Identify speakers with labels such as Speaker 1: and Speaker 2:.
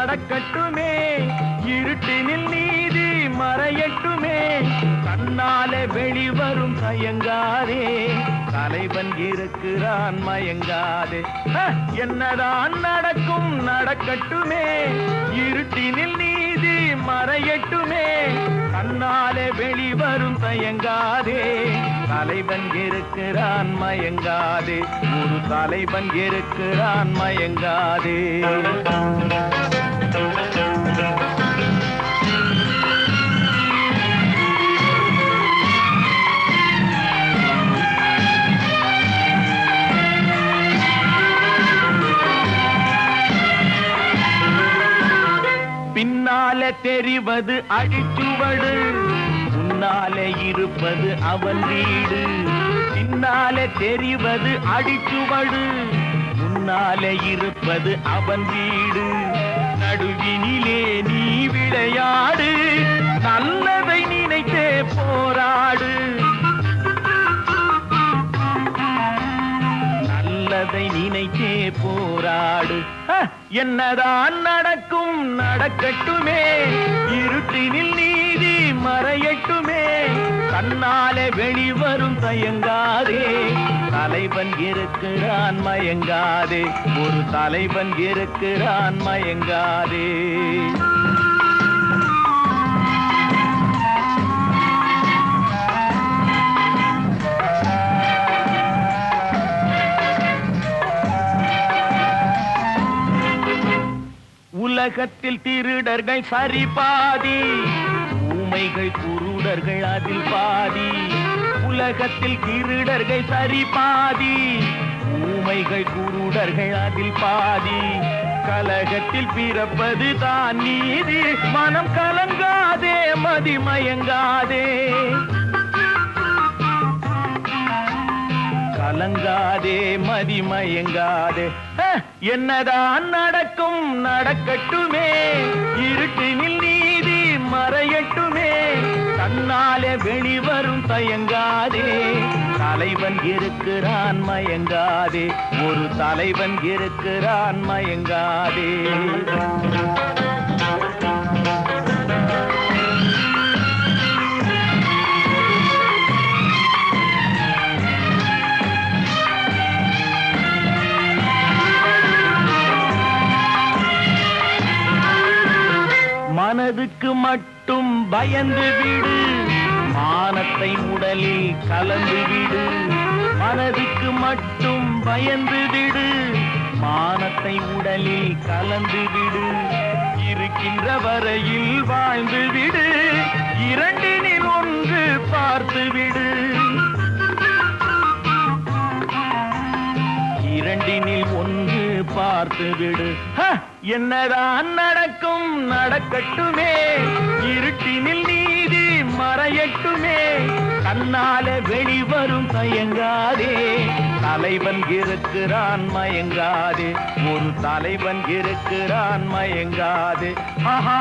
Speaker 1: நடக்கட்டுமே, இருட்டினில் நீதி மறையட்டுமே, கண்ணாலே வெளிவரும் தயங்காதே, தலைவன் இருக்கிறான் மயங்காதே. என்னதான் நடக்கும் நடக்கட்டுமே, இருட்டினில் நீதி மறையட்டுமே, கண்ணாலே வெளிவரும் தயங்காதே, தலைவன் இருக்கிறான் மயங்காதே, ஒரு தலைவன் இருக்கிறான் மயங்காதே. பின்னாலே தெரிவது அடிச்சுவடு, முன்னாலே இருப்பது அவன் வீடு. பின்னாலே தெரிவது அடிச்சுவடு, முன்னாலே இருப்பது அவன் வீடு. நடுவினிலே நீ விளையாடு, நல்லதை நினைத்தே போராடு, நல்லதை நினைத்தே போராடு. என்னதான் நடக்கும் நடக்கட்டுமே, இருட்டினில் நீதி மறையட்டுமே, கண்ணாலே வெளிவரும் தயங்காதே, தலைவன் இருக்கிறான் மயங்காதே, ஒரு தலைவன் இருக்கிறான் மயங்காதே. உலகத்தில் திருடர்கள் சரி பாதி, ஊமைகள் குருடர்கள் அதில் பாதி. உலகத்தில் திருடர்கள் சரி பாதி, ஊமைகள் குருடர்கள் அதில் பாதி. கலகத்தில் பிறப்பது தான் நீதி, மனம் கலங்காதே மதிமயங்காதே, கலங்காதே மதிமயங்காதே. என்னதான் நடக்கும் நடக்கட்டுமே, இருட்டினில் நீதி மறையட்டுமே, கண்ணாலே வெளிவரும் தயங்காதே, தலைவன் இருக்கிறான் மயங்காதே, ஒரு தலைவன் இருக்கிறான் மயங்காதே. மனதுக்கு மட்டும் பயந்து விடு, மானத்தை உடலில் கலந்து விடு. மனதுக்கு மட்டும் பயந்து விடு, மானத்தை உடலில் கலந்து விடு. இருக்கின்ற வரையில் வாழ்ந்து விடு, இரண்டினில் ஒன்று பார்த்து விடு, இரண்டினில் ஒன்று பார்த்து விடு. என்னதான் நடக்கும் நடக்கட்டுமே, இருட்டினில் நீதி மறையட்டுமே, கண்ணாலே வெளிவரும் தயங்காதே, தலைவன் இருக்கிறான் மயங்காதே, ஒரு தலைவன் இருக்கிறான் மயங்காதே. ஆஹா.